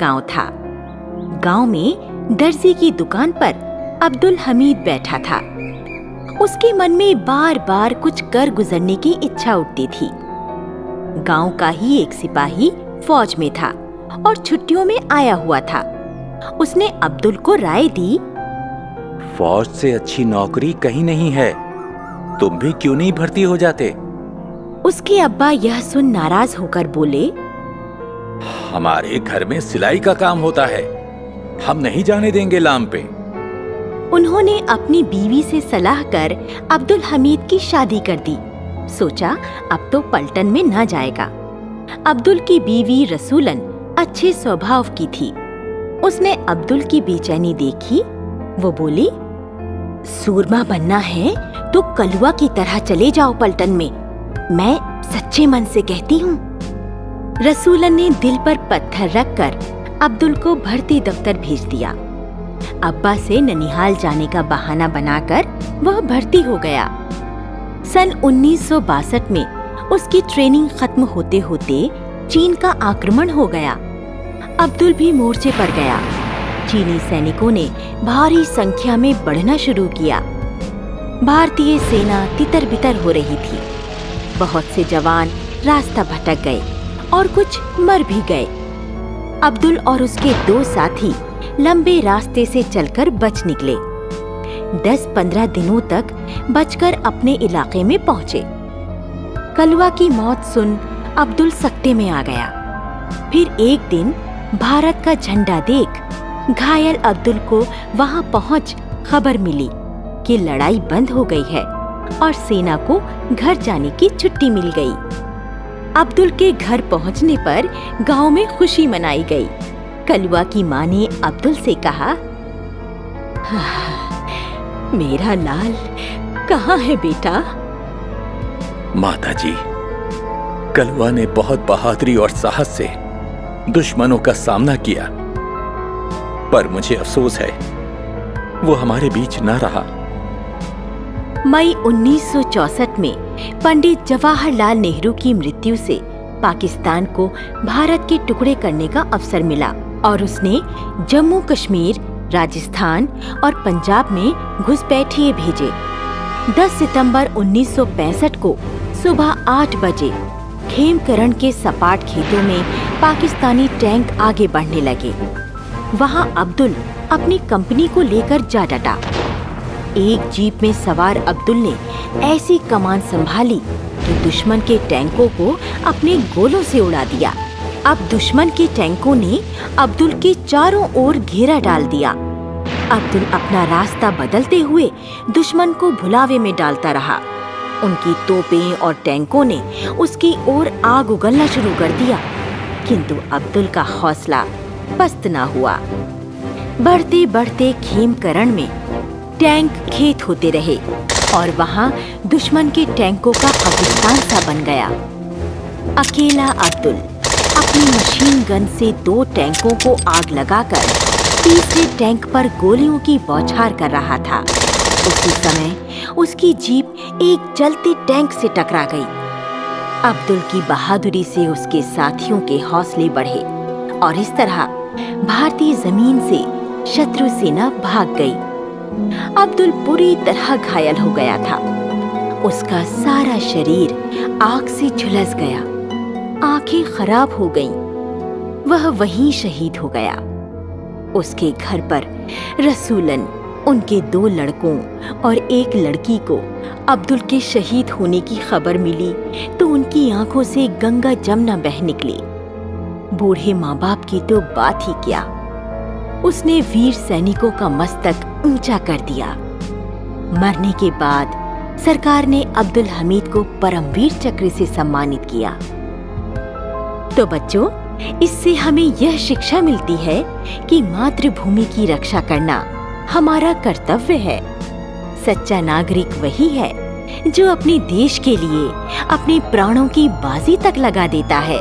गांव था। गांव में दर्जी की दुकान पर अब्दुल हमीद बैठा था। उसके मन में बार बार कुछ कर गुजरने की इच्छा उठती थी। गांव का ही एक सिपाही फौज में था और छुट्टियों में आया हुआ था। उसने अब्दुल को राय दी, फौज से अच्छी नौकरी कहीं नहीं है, तुम भी क्यों नहीं भर्ती हो जाते? उसके अब्बा यह सुन नाराज होकर बोले, हमारे घर में सिलाई का काम होता है, हम नहीं जाने देंगे लाम पे। उन्होंने अपनी बीवी से सलाह कर अब्दुल हमीद की शादी कर दी। सोचा अब तो पलटन में ना जाएगा। अब्दुल की बीवी रसूलन अच्छे स्वभाव की थी। उसने अब्दुल की बेचैनी देखी। वो बोली, सूरमा बनना है तो कलुआ की तरह चले जाओ पलटन में, मैं सच्चे मन से कहती हूँ। रसूलन ने दिल पर पत्थर रखकर अब्दुल को भर्ती दफ्तर भेज दिया। अब्बा से ननिहाल जाने का बहाना बनाकर वह भर्ती हो गया। सन 1962 में उसकी ट्रेनिंग खत्म होते होते चीन का आक्रमण हो गया। अब्दुल भी मोर्चे पर गया। चीनी सैनिकों ने भारी संख्या में बढ़ना शुरू किया। भारतीय सेना तितर-बितर हो रही थी। बहुत से जवान रास्ता भटक गए और कुछ मर भी गए। अब्दुल और उसके 2 साथी लंबे रास्ते से चलकर बच निकले। 10-15 दिनों तक बचकर अपने इलाके में पहुंचे। कलुआ की मौत सुन अब्दुल सख्ते में आ गया। फिर एक दिन भारत का झंडा देख घायल अब्दुल को वहां पहुंच खबर मिली कि लड़ाई बंद हो गई है और सेना को घर जाने की छुट्टी मिल गई। अब्दुल के घर पहुंचने पर गांव में खुशी मनाई गई। कलुआ की माँ ने अब्दुल से कहा, मेरा लाल कहाँ है बेटा? माताजी, कलुआ ने बहुत बहादुरी और साहस से दुश्मनों का सामना किया, पर मुझे अफसोस है वो हमारे बीच न रहा। मई 1964 में पंडित जवाहरलाल नेहरू की मृत्यु से पाकिस्तान को भारत के टुकड़े करने का अवसर मिला और उसने जम्मू कश्मीर, राजस्थान और पंजाब में घुसपैठिए भेजे। 10 सितंबर 1965 को सुबह 8 बजे खेमकरण के सपाट खेतों में पाकिस्तानी टैंक आगे बढ़ने लगे। वहां अब्दुल अपनी कंपनी को लेकर जा डटा। एक जीप में सवार अब्दुल ने ऐसी कमान संभाली कि दुश्मन के टैंकों को अपने गोलों से उड़ा दिया। अब दुश्मन के टैंकों ने अब्दुल के चारों ओर घेरा डाल दिया। अब्दुल अपना रास्ता बदलते हुए दुश्मन को भुलावे में डालता रहा। उनकी तोपें और टैंकों ने उसकी ओर आग उगलना शुरू कर दिया, किंतु अब्दुल का हौसला पस्त न हुआ। बढ़ते बढ़ते खेमकरण में टैंक खेत होते रहे और वहां दुश्मन के टैंकों का कब्रिस्तान सा बन गया। अकेला अब्दुल अपनी मशीन गन से 2 टैंकों को आग लगाकर तीसरे टैंक पर गोलियों की बौछार कर रहा था। उसी समय उसकी जीप एक चलते टैंक से टकरा गई। अब्दुल की बहादुरी से उसके साथियों के हौसले बढ़े और इस तरह भारतीय जमीन से शत्रु सेना भाग गई। अब्दुल बुरी तरह घायल हो गया था। उसका सारा शरीर आग से झुलस गया, आंखें खराब हो गईं। वह वहीं शहीद हो गया। उसके घर पर रसूलन, उनके 2 लड़कों और 1 लड़की को अब्दुल के शहीद होने की खबर मिली तो उनकी आंखों से गंगा जमुना बह निकली। बूढ़े माँ बाप की तो बात ही क्या, उसने वीर सैनिकों का मस्तक ऊंचा कर दिया। मरने के बाद सरकार ने अब्दुल हमीद को परमवीर चक्र से सम्मानित किया। तो बच्चों, इससे हमें यह शिक्षा मिलती है कि मातृभूमि की रक्षा करना हमारा कर्तव्य है। सच्चा नागरिक वही है जो अपने देश के लिए अपने प्राणों की बाजी तक लगा देता है।